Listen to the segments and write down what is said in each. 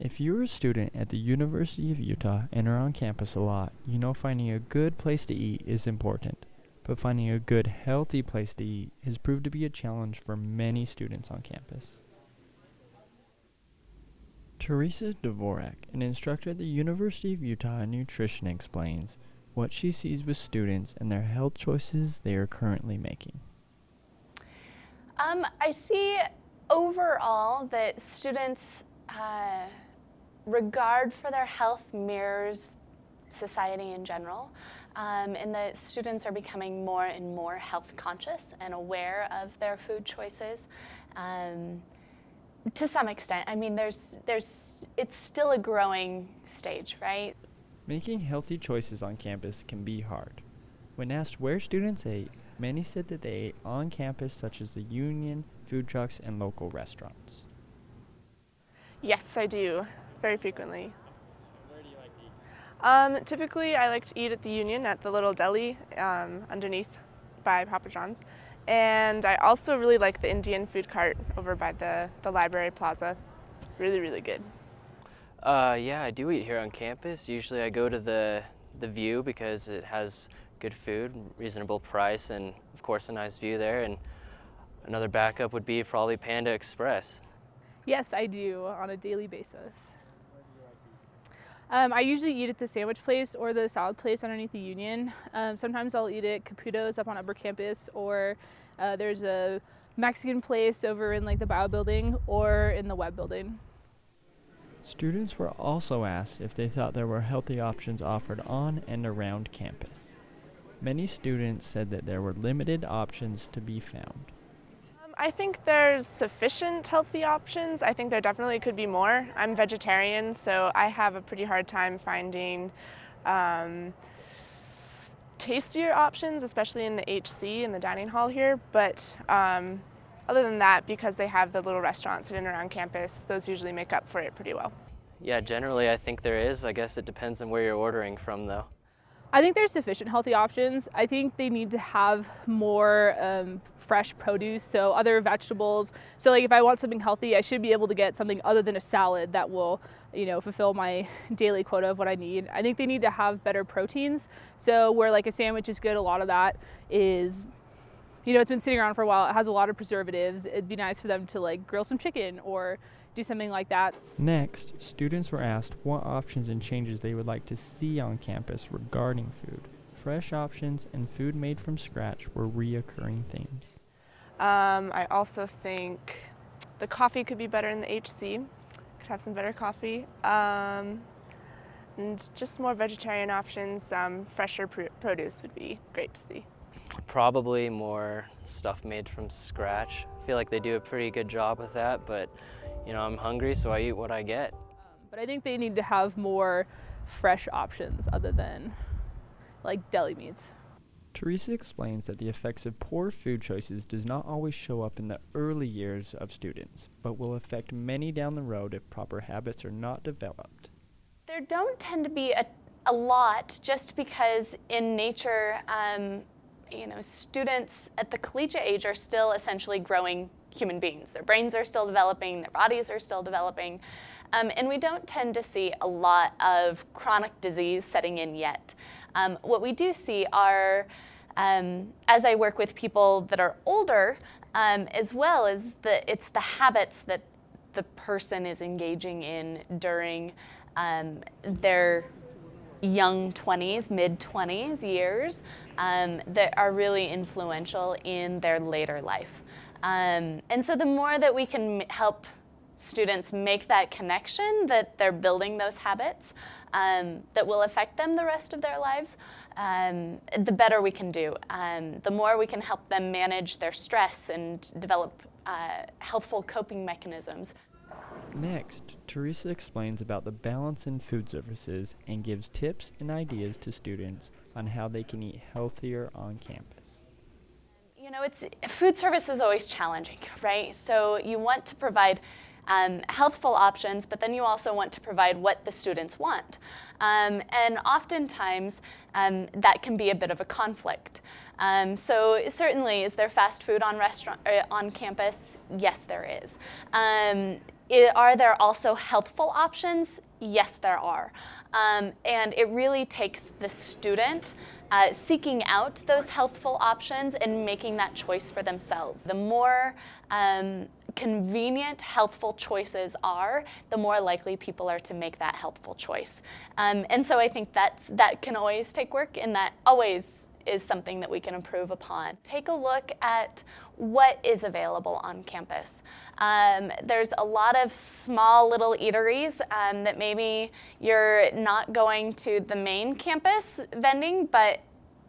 If you're a student at the University of Utah and are on campus a lot, you know finding a good place to eat is important. But finding a good, healthy place to eat has proved to be a challenge for many students on campus. Teresa Dvorak, an instructor at the University of Utah in nutrition, explains what she sees with students and their health choices they are currently making. I see overall that students' regard for their health mirrors society in general, and that students are becoming more and more health conscious and aware of their food choices. To some extent, I mean, it's still a growing stage, right? Making healthy choices on campus can be hard. When asked where students ate, many said that they ate on campus, such as the Union, food trucks, and local restaurants. Yes, I do, very frequently. Where do you like to eat? Typically, I like to eat at the Union at the little deli underneath by Papa John's. And I also really like the Indian food cart over by the library plaza. Really, really good. Yeah, I do eat here on campus. Usually I go to the View because it has good food, reasonable price, and of course a nice view there. And another backup would be probably Panda Express. Yes, I do on a daily basis. I usually eat at the sandwich place or the salad place underneath the Union. Sometimes I'll eat at Caputo's up on Upper Campus, or there's a Mexican place over in like the Bio Building or in the Web Building. Students were also asked if they thought there were healthy options offered on and around campus. Many students said that there were limited options to be found. I think there's sufficient healthy options. I think there definitely could be more. I'm vegetarian, so I have a pretty hard time finding tastier options, especially in the HC, in the dining hall here. But other than that, because they have the little restaurants in and around campus, those usually make up for it pretty well. Yeah, generally I think there is. I guess it depends on where you're ordering from though. I think there's sufficient healthy options. I think they need to have more fresh produce, so other vegetables. So like if I want something healthy, I should be able to get something other than a salad that will, fulfill my daily quota of what I need. I think they need to have better proteins. So where like a sandwich is good, a lot of that is, it's been sitting around for a while. It has a lot of preservatives. It'd be nice for them to like grill some chicken or do something like that. Next, students were asked what options and changes they would like to see on campus regarding food. Fresh options and food made from scratch were reoccurring themes. I also think the coffee could be better in the HC. Could have some better coffee. And just more vegetarian options, fresher produce would be great to see. Probably more stuff made from scratch. I feel like they do a pretty good job with that, but I'm hungry, so I eat what I get. But I think they need to have more fresh options other than like deli meats. Teresa explains that the effects of poor food choices does not always show up in the early years of students, but will affect many down the road if proper habits are not developed. There don't tend to be a lot, just because in nature, students at the collegiate age are still essentially growing human beings. Their brains are still developing, their bodies are still developing, and we don't tend to see a lot of chronic disease setting in yet. What we do see are, as I work with people that are older, as well as it's the habits that the person is engaging in during their young 20s, mid-20s years that are really influential in their later life. And so the more that we can help students make that connection, that they're building those habits that will affect them the rest of their lives, the better we can do. The more we can help them manage their stress and develop healthful coping mechanisms. Next, Teresa explains about the balance in food services and gives tips and ideas to students on how they can eat healthier on campus. Food service is always challenging, right? So you want to provide healthful options, but then you also want to provide what the students want. And oftentimes, that can be a bit of a conflict. So certainly, is there fast food on campus? Yes, there is. Are there also healthful options? Yes, there are. And it really takes the student seeking out those healthful options and making that choice for themselves. The more convenient healthful choices are, the more likely people are to make that healthful choice. And so I think that can always take work, and that always is something that we can improve upon. Take a look at what is available on campus. There's a lot of small little eateries that maybe you're not going to the main campus vending, but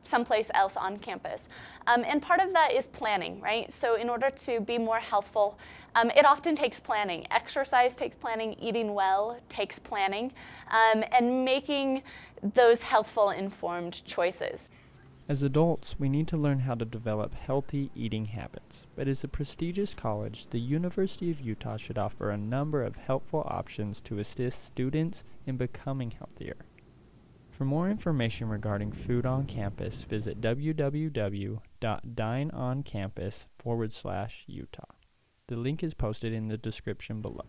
someplace else on campus. And part of that is planning, right? So in order to be more healthful, it often takes planning. Exercise takes planning, eating well takes planning, and making those healthful, informed choices. As adults, we need to learn how to develop healthy eating habits. But as a prestigious college, the University of Utah should offer a number of helpful options to assist students in becoming healthier. For more information regarding food on campus, visit www.dineoncampus.com/Utah. The link is posted in the description below.